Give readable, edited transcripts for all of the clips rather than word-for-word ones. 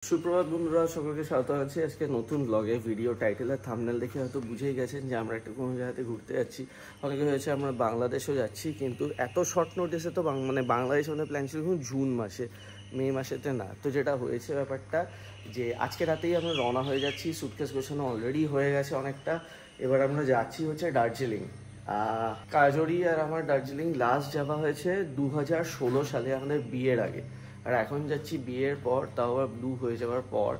সুপ্রভাত বন্ধুরা, সকলকে স্বাগত জানাচ্ছি আজকে নতুন ব্লগে। ভিডিও টাইটেল আর থাম্বনেল দেখে হয়তো বুঝেই গেছেন যে আমরা একটা কোনো জায়গাতে ঘুরতে যাচ্ছি। অনেকে হয়েছে আমরা বাংলাদেশেও যাচ্ছি, কিন্তু এত শর্ট নোটিসে তো বাংলাদেশ আমাদের প্ল্যান ছিল জুন মাসে, মে মাসেতে না। তো যেটা হয়েছে ব্যাপারটা যে আজকে রাতেই আমরা রওনা হয়ে যাচ্ছি। সুটকেস গোছানো অলরেডি হয়ে গেছে অনেকটা। এবার আমরা যাচ্ছি হচ্ছে দার্জিলিং। কাজরি আর আমার দার্জিলিং লাস্ট যাওয়া হয়েছে 2016 সালে, আমাদের বিয়ের আগে। আর এখন যাচ্ছি বিয়ের পর, তাও আবার ব্লু হয়ে যাওয়ার পর,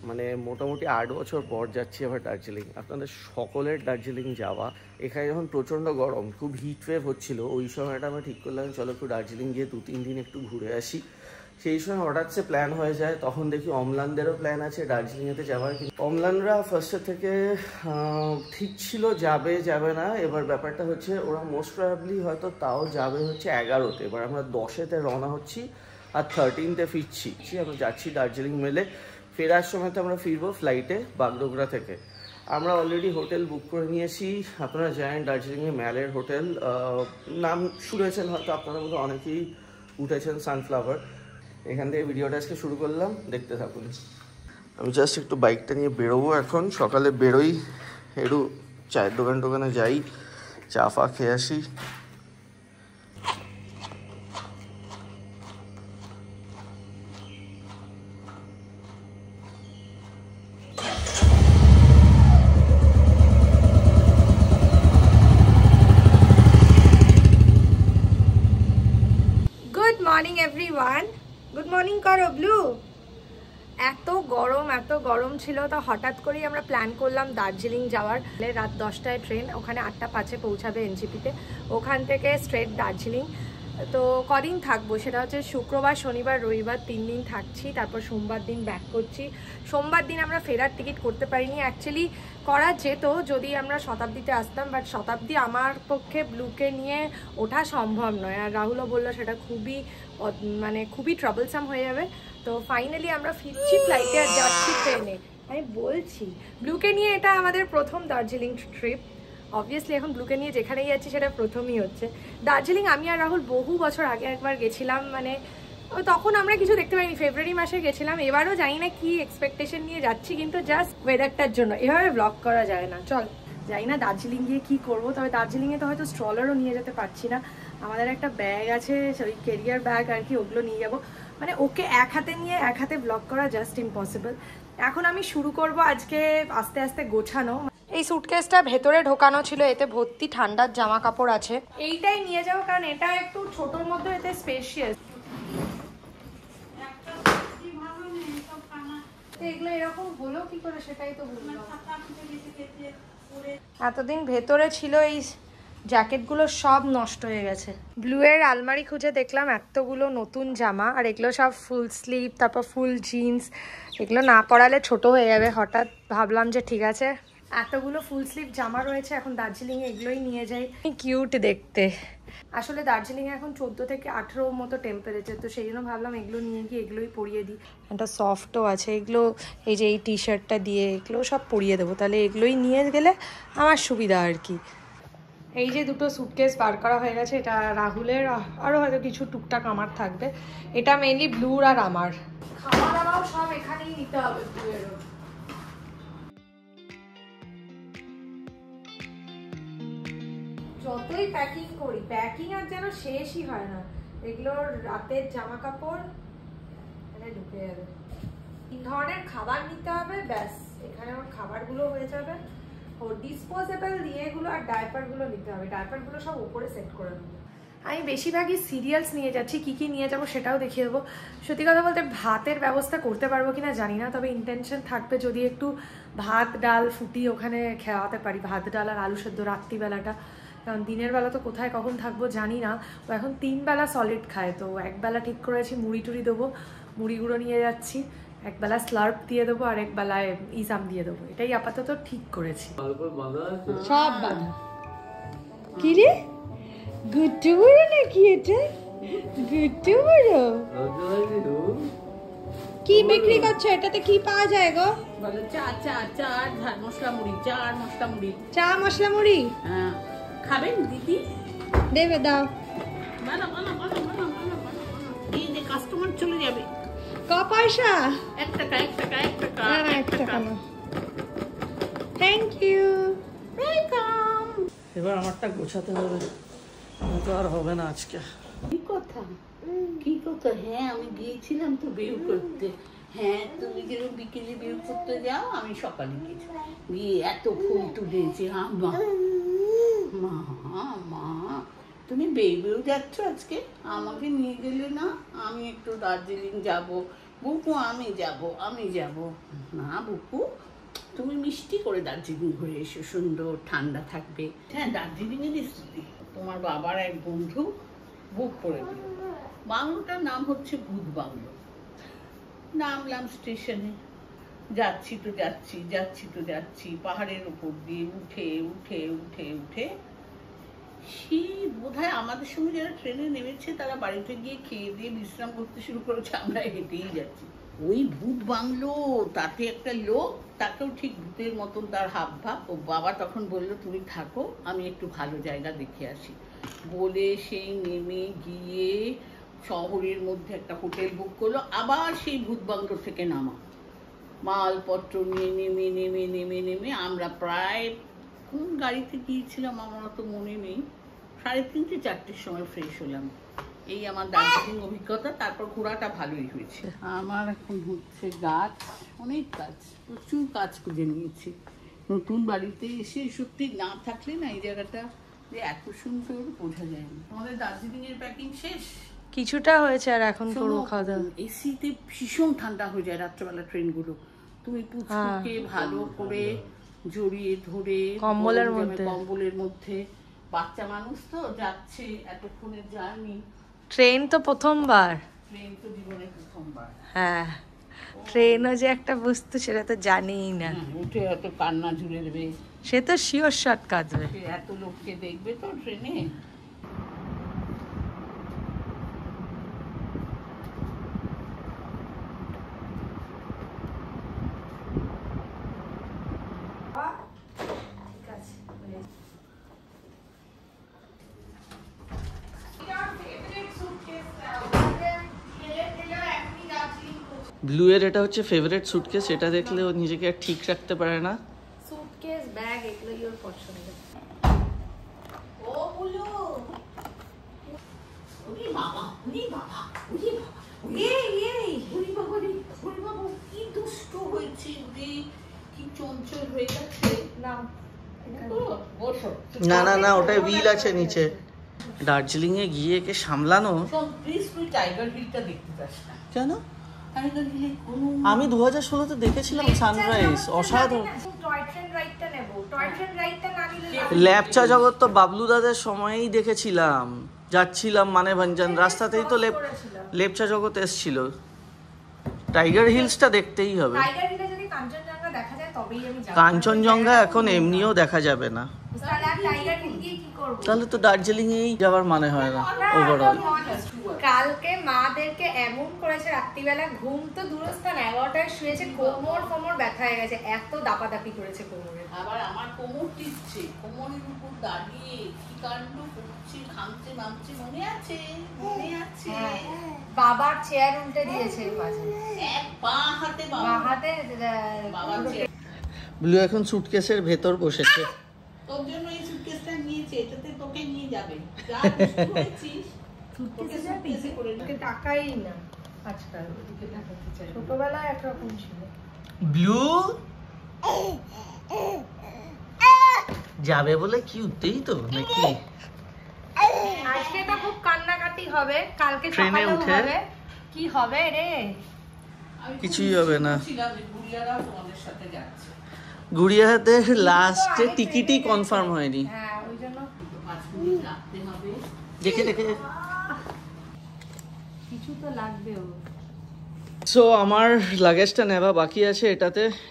মানে মোটামুটি 8 বছর পর যাচ্ছি আবার দার্জিলিং। আপনাদের সকলের দার্জিলিং যাওয়া। এখানে যখন প্রচণ্ড গরম, খুব হিট ওয়েভ হচ্ছিলো, ওই সময়টা আমরা ঠিক করলাম চলো একটু দার্জিলিং গিয়ে 2-3 দিন একটু ঘুরে আসি। সেই সময় হঠাৎ সে প্ল্যান হয়ে যায়। তখন দেখি অম্লানদেরও প্ল্যান আছে দার্জিলিংয়েতে যাওয়ার, কিন্তু অম্লানরা ফার্স্টের থেকে ঠিক ছিল যাবে যাবে না। এবার ব্যাপারটা হচ্ছে ওরা মোস্ট প্রবাবলি হয়তো তাও যাবে হচ্ছে 11তে। এবার আমরা 10এতে রওনা হচ্ছি আর 13তে ফিরছি। আমরা যাচ্ছি দার্জিলিং মেলে। ফেরার সময় তো আমরা ফিরবো ফ্লাইটে বাগডোগরা থেকে। আমরা অলরেডি হোটেল বুক করে নিয়েছি। আপনারা জানেন দার্জিলিংয়ে ম্যালের হোটেল, নাম শুনেছেন হয়তো আপনাদের মধ্যে অনেকেই উঠেছেন, সানফ্লাওয়ার। এখান থেকে ভিডিওটা আজকে শুরু করলাম, দেখতে থাকুন। আমি জাস্ট একটু বাইকটা নিয়ে বেরোবো এখন। সকালে বেরোই, একটু চায়ের দোকানে যাই, চা ফা খেয়ে আসি। মর্নিং এভরিওয়ান, গুড মর্নিং করো ব্লু। এত গরম ছিল, তো হঠাৎ করেই আমরা প্ল্যান করলাম দার্জিলিং যাওয়ার। রাত 10টায় ট্রেন, ওখানে 8টা 5-এ পৌঁছাবে এনজিপিতে। ওখান থেকে স্ট্রেট দার্জিলিং। তো কদিন থাকবো সেটা হচ্ছে শুক্রবার, শনিবার, রবিবার 3 দিন থাকছি। তারপর সোমবার দিন ব্যাক করছি। সোমবার দিন আমরা ফেরার টিকিট করতে পারিনি। অ্যাকচুয়ালি করা যেত যদি আমরা শতাব্দীতে আসতাম, বাট শতাব্দী আমার পক্ষে ব্লুকে নিয়ে ওঠা সম্ভব নয়। আর রাহুলও বললো সেটা খুবই ট্রাবলসাম হয়ে যাবে। তো ফাইনালি আমরা ফিরছি ফ্লাইটে আর যাচ্ছি ট্রেনে। আমি বলছি ব্লুকে নিয়ে এটা আমাদের প্রথম দার্জিলিং ট্রিপ। অবভিয়াসলি এখন ব্লুকে নিয়ে যেখানেই যাচ্ছি সেটা প্রথমই হচ্ছে। দার্জিলিং আমি আর রাহুল বহু বছর আগে একবার গেছিলাম, মানে তখন আমরা কিছু দেখতে পাইনি, ফেব্রুয়ারি মাসে গেছিলাম। এবারও জানি না কি এক্সপেকটেশন নিয়ে যাচ্ছি, কিন্তু জাস্ট ওয়েদারটার জন্য। এভাবে ব্লগ করা যায় না। চল জানি না দার্জিলিং গিয়ে কি করব, তবে দার্জিলিংয়ে তো হয়তো স্ট্রলারও নিয়ে যেতে পারছি না। আমাদের একটা ব্যাগ আছে, ওই ক্যারিয়ার ব্যাগ আর কি, ওগুলো নিয়ে যাব। মানে ওকে এক হাতে নিয়ে এক হাতে ব্লগ করা জাস্ট ইম্পসিবল। এখন আমি শুরু করব আজকে আস্তে আস্তে গোছানো। এই সুটকেসটা ভেতরে ঢোকানো ছিল, এতে ভর্তি ঠান্ডার জামা কাপড় আছে। এইটাই নিয়ে যাবো কারণ এটা একটু ছোটোর মধ্যে, এতে স্পেশিয়াস। এগুলো এরকম হলো কি করে সেটাই তো বুঝলাম। এতদিন ভেতরে ছিল, এই জ্যাকেটগুলো সব নষ্ট হয়ে গেছে। ব্লু এর আলমারি খুঁজে দেখলাম এতগুলো নতুন জামা, আর এগুলো সব ফুল স্লিভ, তারপর ফুল জিন্স। এগুলো না পরালে ছোট হয়ে যাবে। হঠাৎ ভাবলাম যে ঠিক আছে, এতগুলো ফুল স্লিভ জামা রয়েছে, এখন দার্জিলিংয়ে এগুলোই নিয়ে যাই। কিউট দেখতে। আসলে দার্জিলিংয়ে এখন 14 থেকে 18 মতো টেম্পারেচার, তো সেই জন্য ভাবলাম এগুলো নিয়ে গিয়ে এগুলোই পরিয়ে দিই। একটা সফটও আছে এগুলো, এই যে এই টি শার্টটা দিয়ে এগুলো সব পরিয়ে দেবো, তাহলে এগুলোই নিয়ে গেলে আমার সুবিধা আর কি। এই যে দুটো সুটকেস বার করা হয়ে গেছে, এটা রাহুলের, আরও হয়তো কিছু টুকটাক আমার থাকবে। এটা মেইনলি ব্লুর আর আমার। খাওয়া দাওয়াও সব এখানেই নিতে হবে ব্লুয়েরও। যতই প্যাকিং করি, প্যাকিং আর যেন শেষই হয় না। এগুলোর রাতের জামা কাপড় এখানে ঢুকে যাবে। 3 ধরনের খাবার নিতে হবে, ব্যাস এখানে আমার খাবারগুলো হয়ে যাবে। ও ডিসপোজেবল ইয়েগুলো আর ডাইপারগুলো নিতে হবে। ডাইপারগুলো সব উপরে সেট করে নেবো। আমি বেশিরভাগই সিরিয়ালস নিয়ে যাচ্ছি, কি কি নিয়ে যাবো সেটাও দেখিয়ে দেবো। সত্যি কথা বলতে ভাতের ব্যবস্থা করতে পারবো কিনা জানি না, তবে ইন্টেনশন থাকবে যদি একটু ভাত ডাল ফুটিয়ে ওখানে খাওয়াতে পারি। ভাত ডাল আর আলু সেদ্ধ রাত্রিবেলাটা, কারণ দিনের বেলা তো কোথায় কখন থাকবো জানি না। ও এখন 3 বেলা সলিড খায়, তো একবেলা ঠিক করেছি মুড়ি টুড়ি দেবো, মুড়ি গুঁড়ো নিয়ে যাচ্ছি। একবেলা স্লার্প দিয়ে দেবো আর একবেলায় ইসাম দিয়ে দেবো, এটাই আপাতত ঠিক করেছি। সব বাঁধা। কি রে গুট্টু বুড়ো নাকি এটা? গুট্টু বুড়ো কি বিক্রি করছো? এটাতে কি পাওয়া যায় গো? বলো চা মশলা মুড়ি, চা মশলা মুড়ি। হ্যাঁ খাবেন দিদি? দেবে, দাও। এই যে কাস্টমার চলে যাবে। ক পয়সা? 1 টাকা 1 টাকা 1 টাকা না না 1 টাকা না। Thank you. ওয়েলকাম। এবার আমারটা গোছাতে হবে, তো আর হবে না আজকে। কি কথা কি কথা? হ্যাঁ আমি গিয়েছিলাম তো বিয়ে করতে। হ্যাঁ তুমি যেরকম বিকেলে বিয়ে করতে যাও, আমি সকালে গিয়েছি, গিয়ে এত ফুল তুলেছি। মা মা মা তুমি বেরিয়েও যাচ্ছ আজকে, আমাকে নিয়ে গেলে না? আমি একটু দার্জিলিং যাব। বুকু আমি যাব। না বুকু, তুমি মিষ্টি করে দার্জিলিং ঘুরে এসো, সুন্দর ঠান্ডা থাকবে। হ্যাঁ দার্জিলিংয়ের স্মৃতি তোমার বাবার এক বন্ধু বুক করে দিল। বাংলোটার নাম হচ্ছে ভূত বাংলো। নামলাম স্টেশনে, যাচ্ছি তো যাচ্ছি পাহাড়ের উপর দিয়ে উঠে উঠে উঠে উঠে সেই বোধহয় আমাদের সঙ্গে যারা ট্রেনে নেমেছে তারা বাড়িতে গিয়ে খেয়ে দিয়ে বিশ্রাম করতে শুরু করেছে, আমরা হেঁটেই যাচ্ছি। ওই ভূত বাংলো, তাতে একটা লোক, তাকেও ঠিক ভূতের মতন তার হাব ভাব। ও বাবা তখন বললো তুমি থাকো, আমি একটু ভালো জায়গা দেখে আসি বলে সেই নেমে গিয়ে শহরের মধ্যে একটা হোটেল বুক করলো। আবার সেই ভূত বাংলো থেকে নামা, মালপত্র নিয়ে নেমে আমরা প্রায় কোন গাড়িতে গিয়েছিলাম আমার অত মনে নেই, 3:30-4টের সময় ফ্রেশ হলাম। এই আমার দার্জিলিং অভিজ্ঞতা। তারপর ঘোরাটা ভালোই হয়েছে। আমার এখন হচ্ছে গাছ, অনেক গাছ, প্রচুর গাছ খুঁজে নিয়েছি। নতুন বাড়িতে এসে সত্যি না থাকলে না এই জায়গাটা যে এত সুন্দর বোঝা যায় না। আমাদের দার্জিলিং এর প্যাকিং শেষ, কিছুটা হয়েছে, আর এখন করবো খাওয়া দাওয়া। এসিতে ভীষণ ঠান্ডা হয়ে যায় রাত্রেবেলা ট্রেনগুলো। তুমি পুচকুকে ভালো করে জড়িয়ে ধরে কম্বলের মধ্যে, বাচ্চা মানুষ তো যাচ্ছে এতক্ষণের জার্নি। ট্রেন তো প্রথমবার। ট্রেন তো জীবনে প্রথমবার। হ্যাঁ, ট্রেনও যে একটা বস্তু সেটা তো জানিই না। উঠে এত কান্না ঝুলে দেবে, সে তো শিওর শট কাঁদবে। এত লোককে দেখবে তো ট্রেনে। ব্লু এর এটা হচ্ছে ফেভারিট সুটকেস, এটা দেখলে ও নিজেকে আর ঠিক রাখতে পারে না। সুটকেস, ব্যাগ, এগুলোই ওর পছন্দ। ও বুলু, ওরে বাবা, ওরে বাবা, ওরে বাবা, ওরে বাবা রে, ওরে বাবা কি দুষ্ট হয়েছে রে, কি চঞ্চল হয়ে গেছে। না বসো। না ওটাই হুইল আছে নিচে। দার্জিলিং এ গিয়ে কে সামলানো। প্লিজ তুই টাইগার হিলটা দেখতে চাস না কেন? টাইগার হিলে কোনো আমি 2016-তে দেখেছিলাম সানরাইজ, অসাধারণ। টয় ট্রেন রাইডটা নেব, টয় ট্রেন রাইডটা না নিলে ল্যাপচা জগৎ তো বাবলু দাদের সময়ই দেখেছিলাম, যাচ্ছিলাম মানে ভঞ্জন রাস্তাতেই তো লেপচা জগৎ এসছিল। টাইগার হিলসটা দেখতেই হবে। টাইগার হিলে যদি কাঞ্চনজঙ্ঘা দেখা যায় তবেই আমি যাব। কাঞ্চনজঙ্ঘা এখন এমনিও দেখা যাবে না, তাহলে আর টাইগার হিল গিয়ে কি করব? তাহলে তো দার্জিলিং এই যাওয়ার মানে হয় না ওভারঅল। কালকে মাদেরকে এমন করেছে, রাত্রিবেলা ঘুম তো দূরস্থান, 11টায় শুয়েছে, কোমর ব্যথা হয়ে গেছে, এত দাপাদাপি করেছে কোমরে। আবার আমার কোমর টিপছে, কোমরের উপর দাঁড়িয়ে কি কাণ্ড করছে, ঘামছে নামছে, মনে আছে? বাবার চেয়ার উল্টে দিয়েছে পাশে, এক পা হাতে বাবা হাতে বাবার চেয়ার। ব্লু এখন সুটকেসের ভেতর বসেছে। তোর জন্য এই সুটকেসটা নিয়েছে, এটাতে তোকে নিয়ে যাবে। যা দুষ্টু হয়েছিস, সুটকেসে করে নিয়ে টাকাই না আজকাল, ওদিকে টাকাতে চাই। ছোটবেলায় একরকম ছিল। ব্লু যাবে বলে কি উঠতেই তো নাকি? আজকে তো খুব কান্নাকাটি হবে, কালকে ট্রেনে সকালে উঠে হবে। কি হবে রে? কিছুই হবে না। গুড়িয়ারাও তোমাদের সাথে যাচ্ছে। গুড়িয়াহাটের লাস্টে টিকিটই কনফার্ম হয়নি। হ্যাঁ, ওই জন্য 5 মিনিট রাখতে হবে। দেখে কিছু তো লাগবেও। সো আমার লাগেজটা নেওয়া বাকি আছে,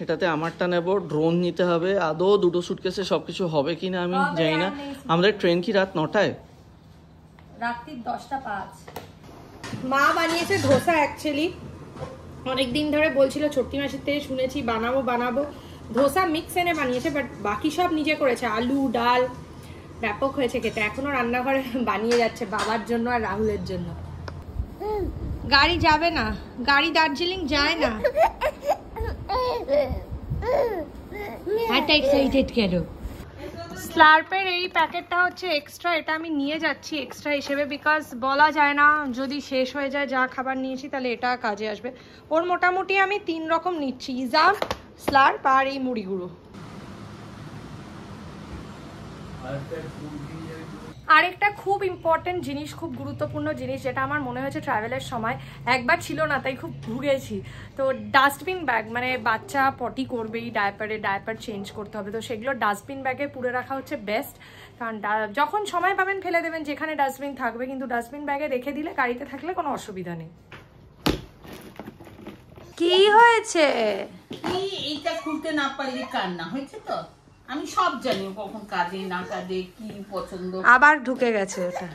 এটাতে আমারটা নেব। ড্রোন নিতে হবে। আদৌ দুটো সুটকেসে সবকিছু হবে কিনা আমি জানি না। আমাদের ট্রেন কি রাত 9টায়? রাত্রি 10:05। মা বানিয়েছে ধোসা। অ্যাকচুয়ালি অনেকদিন ধরে বলছিল, ছোট্টি মাসির থেকে শুনেছি বানাবো। ধোসা মিক্স এনে বানিয়েছে, বাট বাকি সব নিজে করেছে। আলু, ডাল, ব্যাপক হয়েছে খেতে। এখনো রান্নাঘরে বানিয়ে যাচ্ছে বাবার জন্য আর রাহুলের জন্য। গাড়ি যাবে না, গাড়ি দার্জিলিং যায় না। এত এক্সাইটেড কেন? স্লার্পের এই প্যাকেটটা হচ্ছে এক্সট্রা, এটা আমি নিয়ে যাচ্ছি এক্সট্রা হিসেবে, বিকজ বলা যায় না যদি শেষ হয়ে যায় যা খাবার নিয়েছি তাহলে এটা কাজে আসবে। ওর মোটামুটি আমি 3 রকম নিচ্ছি, ইজাম, স্লার্প আর এই মুড়ি গুঁড়ো। আরেকটা খুব ইম্পর্টেন্ট জিনিস, খুব গুরুত্বপূর্ণ জিনিস, যেটা আমার মনে হয়েছে ট্রাভেলের সময় একবার ছিল না তাই খুব ভুগেছি, তো ডাস্টবিন ব্যাগ, মানে বাচ্চা পটি করবেই, ডায়াপার চেঞ্জ করতে হবে, তো সেগুলো ডাস্টবিন ব্যাগে পুরে রাখা হচ্ছে বেস্ট। কারণ যখন সময় পাবেন ফেলে দেবেন যেখানে ডাস্টবিন থাকবে, কিন্তু ডাস্টবিন ব্যাগে রেখে দিলে গাড়িতে থাকলে কোনো অসুবিধা নেই। কি হয়েছে? এইটা খুলতে না পারলে কান্না হয়েছে তো। আমি সব জানি কখন কাঁদে না কাঁদে, কি পছন্দ। আবার ঢুকে গেছে ওটা।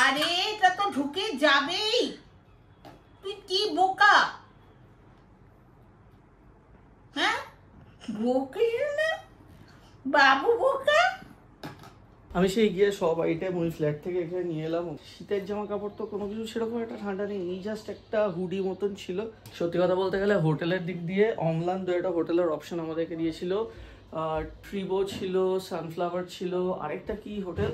আরে এটা তো ঢুকে যাবেই, তুই কি বোকা, হ্যাঁ বোকা না বাবু, বোকা। আমি সেই গিয়ে সব আইটেম ওই ফ্ল্যাট থেকে এখানে নিয়ে এলাম। শীতের জামা কাপড় তো কোনো কিছু সেরকম একটা ঠান্ডা নেই, এই জাস্ট একটা হুডি মতন ছিল। সত্যি কথা বলতে গেলে হোটেলের দিক দিয়ে অম্লান দুটো হোটেলের অপশন আমাদেরকে দিয়েছিল। ট্রিবো ছিল, সানফ্লাওয়ার ছিল, আরেকটা কি হোটেল,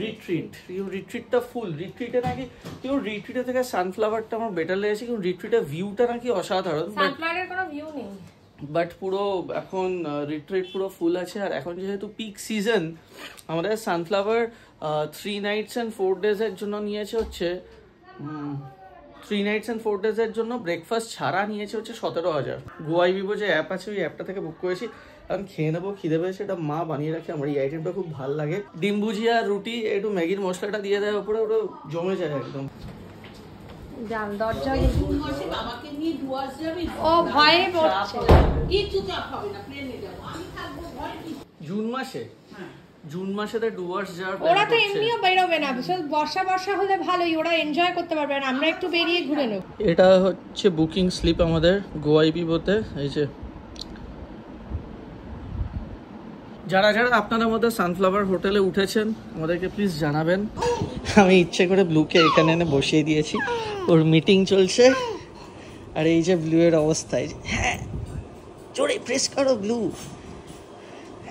রিট্রিটটা ফুল। রিট্রিটে নাকি কেউ রিট্রিটে থেকে সানফ্লাওয়ারটা আমার বেটার লেগেছে, কিন্তু রিট্রিটের ভিউটা নাকি অসাধারণ। সানফ্লাওয়ারের কোনো ভিউ নেই, বাট পুরো এখন রিট্রিট পুরো ফুল আছে। আর এখন যেহেতু পিক সিজন, আমাদের সানফ্লাওয়ার 3 nights and 4 days এর জন্য নিয়েছে হচ্ছে 3 nights and 4 days এর জন্য ব্রেকফাস্ট ছাড়া নিয়েছে হচ্ছে 17,000। গোয়াই বিবো যে অ্যাপ আছে ওই অ্যাপটা থেকে বুক করেছি। এখন খেয়ে নেবো, খিদে পেয়েছে, এটা মা বানিয়ে রাখে, আমার এই আইটেমটা খুব ভালো লাগে। ডিম ভুজিয়া, রুটি, একটু ম্যাগির মশলাটা দিয়ে দেয় ওপরে, ওটা জমে যায় একদম। দরজা বাবাকে নিয়ে ডুয়ার্স যাবি? ও ভয়ে পড়ছে। কিছু চাপ হবে না, প্লেনে যাবো, আমি থাকবো, ভয় কি? জুন মাসেতে ডুয়ার্স যাওয়ার ওরা তো এমনিও বেরোবে না, বর্ষা হলে ভালোই, ওরা এনজয় করতে পারবে না, আমরা একটু বেরিয়ে ঘুরে নেব। এটা হচ্ছে বুকিং স্লিপ আমাদের গোয়াই বিবোতে। এই যে যারা আপনাদের মধ্যে সানফ্লাওয়ার হোটেলে উঠেছেন আমাদেরকে প্লিজ জানাবেন। আমি ইচ্ছে করে ব্লুকে এখানে এনে বসিয়ে দিয়েছি, ওর মিটিং চলছে। আর এই যে ব্লু এর অবস্থা, হ্যাঁ জোরে প্রেস করো ব্লু।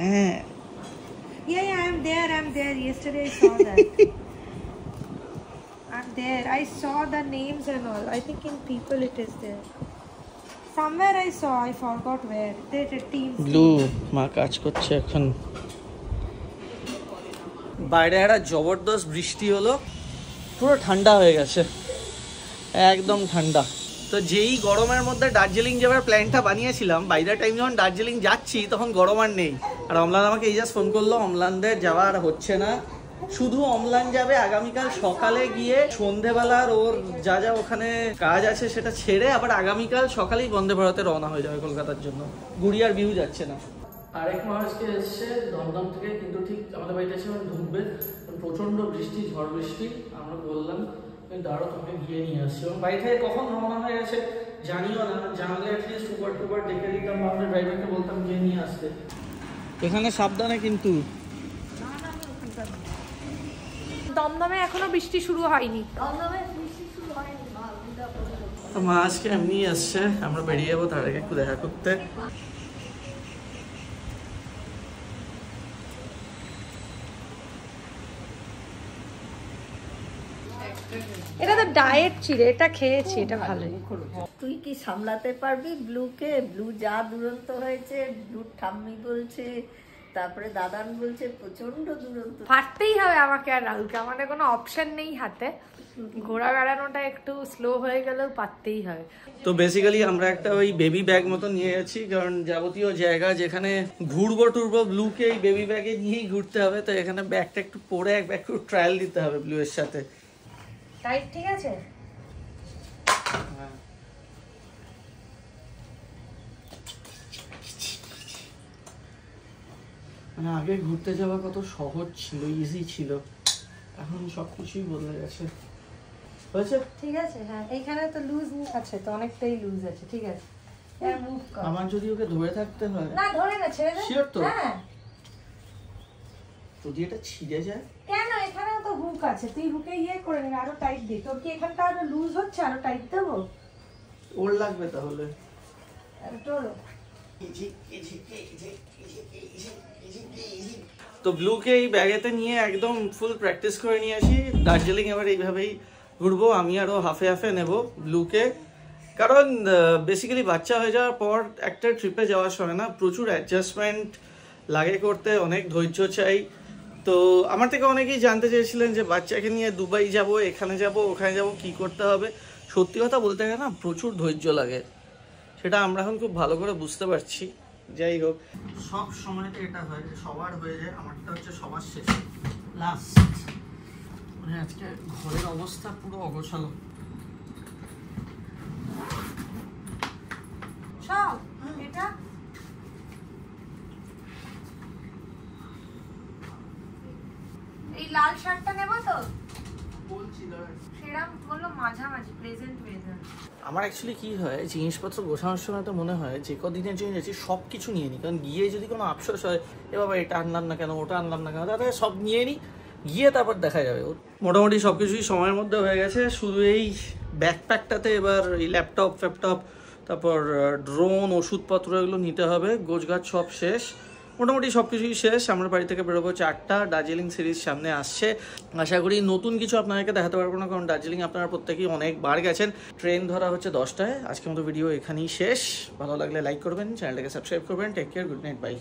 হ্যাঁ Yeah, I'm there. Yesterday I saw that. I'm there. I saw the names and all. I think in people it is there. Somewhere I saw, I forgot where. There's a team. Blue মা কাজ করছে এখন। বাইরে একটা জবরদস্ত বৃষ্টি হলো, পুরো ঠান্ডা হয়ে গেছে, একদম ঠান্ডা। তো যেই গরমের মধ্যে দার্জিলিং যাওয়ার প্ল্যানটা বানিয়েছিলাম, বাই দ্য টাইম যখন দার্জিলিং যাচ্ছি তখন গরম আর নেই। আর অম্লান আমাকে এই জাস্ট ফোন করলো, অম্লানদের যাওয়া আর হচ্ছে না, শুধু অম্লান যাবে আগামীকাল সকালে গিয়ে, সন্ধেবেলার ওর যা ওখানে কাজ আছে সেটা ছেড়ে আবার আগামীকাল সকালেই বন্দে ভারতে রওনা হয়ে যাবে কলকাতার জন্য। গুড়িয়ার বিহু যাচ্ছে না। আরেক মহারাজকে এসছে দমদম থেকে, কিন্তু ঠিক আমাদের বাড়িতে এসে ঢুকবে, প্রচন্ড বৃষ্টি, ঝড় বৃষ্টি। আমরা বললাম দাঁড়ো তোমাকে গিয়ে নিয়ে আসছি, এবং বাড়ি থেকে কখন রওনা হয়ে গেছে জানিও না, জানলে অ্যাটলিস্ট উবার ডেকে দিতাম বা আমাদের ড্রাইভারকে বলতাম গিয়ে নিয়ে আসতে। এখানে সাবধানে কিন্তু। দমদমে এখনো বৃষ্টি শুরু হয়নি। মা আজকে এমনি আসছে, আমরা বেরিয়ে যাবো, তার আগে একটু দেখা করতে। এটা তো ডায়েট ছিল, এটা খেয়েছি, এটা ভালো। তুই কি সামলাতে পারবি ব্লুকে? ব্লু যা দুরন্ত হয়েছে, ব্লু ঠাম্মি বলছে, তারপরে দাদান বলছে প্রচন্ড দুরন্ত। পারতেই হবে আমাকে আর রাহুলকে, আমাদের কোনো অপশন নেই হাতে। ঘোরা বেড়ানোটা একটু স্লো হয়ে গেলেও পারতেই হবে। তো বেসিক্যালি আমরা একটা ওই বেবি ব্যাগ মতো নিয়ে যাচ্ছি, কারণ যাবতীয় জায়গা যেখানে ঘুরবো টুরবো ব্লুকে এই বেবি ব্যাগে নিয়েই ঘুরতে হবে। তো এখানে ব্যাগটা একটু পরে একটু ট্রায়াল দিতে হবে ব্লু এর সাথে। টাইট ঠিক আছে? মানে আগে ঘুরতে যাওয়া কত সহজ ছিল, ইজি ছিল, এখন সবকিছুই বদলে গেছে। হয়েছে? ঠিক আছে, হ্যাঁ এইখানে তো লুজ আছে, তো অনেকটাই লুজ আছে, ঠিক আছে। এর মুভ কর। আমার যদি ওকে ধরে থাকতে হয়? না ধরে না, ছেড়ে দে। শিওর তো? হ্যাঁ। যদি এটা ছিঁড়ে যায়? কেন, এখানেও তো হুক আছে, তুই হুকে ইয়ে করে নিবি, আরো টাইট দি। তোর কি এখানটা আরো লুজ হচ্ছে, আরো টাইট দেবো? ওর লাগবে তাহলে। তোরও তো ব্লুকে এই ব্যাগেতে নিয়ে একদম ফুল প্র্যাকটিস করে নিয়ে আসি। দার্জিলিং এবার এইভাবেই ঘুরবো, আমি আরও হাফে হাফে নেব ব্লুকে, কারণ বেসিক্যালি বাচ্চা হয়ে যাওয়ার পর একটা ট্রিপে যাওয়ার সময় না প্রচুর অ্যাডজাস্টমেন্ট লাগে করতে, অনেক ধৈর্য চাই। তো আমার থেকে অনেকেই জানতে চেয়েছিলেন যে বাচ্চাকে নিয়ে দুবাই যাব, এখানে যাব, ওখানে যাব, কি করতে হবে। সত্যি কথা বলতে গেলে না প্রচুর ধৈর্য লাগে, সেটা আমরা এখন খুব ভালো করে বুঝতে পারছি। যাই হোক, সব সময়তে এটা হয় যে সবার হয়ে যায়, আমারটা হচ্ছে সবার শেষ, লাস্ট। মানে আজকে ঘরের অবস্থা পুরো অগোছালো। সব এটা এই লাল শার্টটা নেব তো, সেরকম বললো মাঝামাঝি প্রেজেন্ট ওয়েদার। আমার অ্যাকচুয়ালি কী হয়, জিনিসপত্র গোছানোর সময় তো মনে হয় যে কদিনের জন্য যাচ্ছি সব কিছু নিয়ে নিই, কারণ গিয়ে যদি কোনো আফসোস হয় এ বাবা এটা আনলাম না কেন, ওটা আনলাম না কেন, তাহলে সব নিয়ে নিই, গিয়ে তারপর দেখা যাবে। মোটামুটি সব কিছুই সময়ের মধ্যে হয়ে গেছে, শুধু এই ব্যাকপ্যাকটাতে এবার এই ল্যাপটপ ফ্যাপটপ, তারপর ড্রোন, ওষুধপত্র এগুলো নিতে হবে। গোছগাছ সব শেষ, মোটামুটি সব কিছুই শেষ। আমরা বাড়ি থেকে বেরোবো 4টা। দার্জিলিং সিরিজ সামনে আসছে, আশা করি নতুন কিছু আপনাদেরকে দেখাতে পারবো না, কারণ দার্জিলিং আপনারা প্রত্যেকেই অনেকবার গেছেন। ট্রেন ধরা হচ্ছে 10টায়। আজকের মতো ভিডিও এখানেই শেষ। ভালো লাগলে লাইক করবেন, চ্যানেলটাকে সাবস্ক্রাইব করবেন। Take care, good night, by.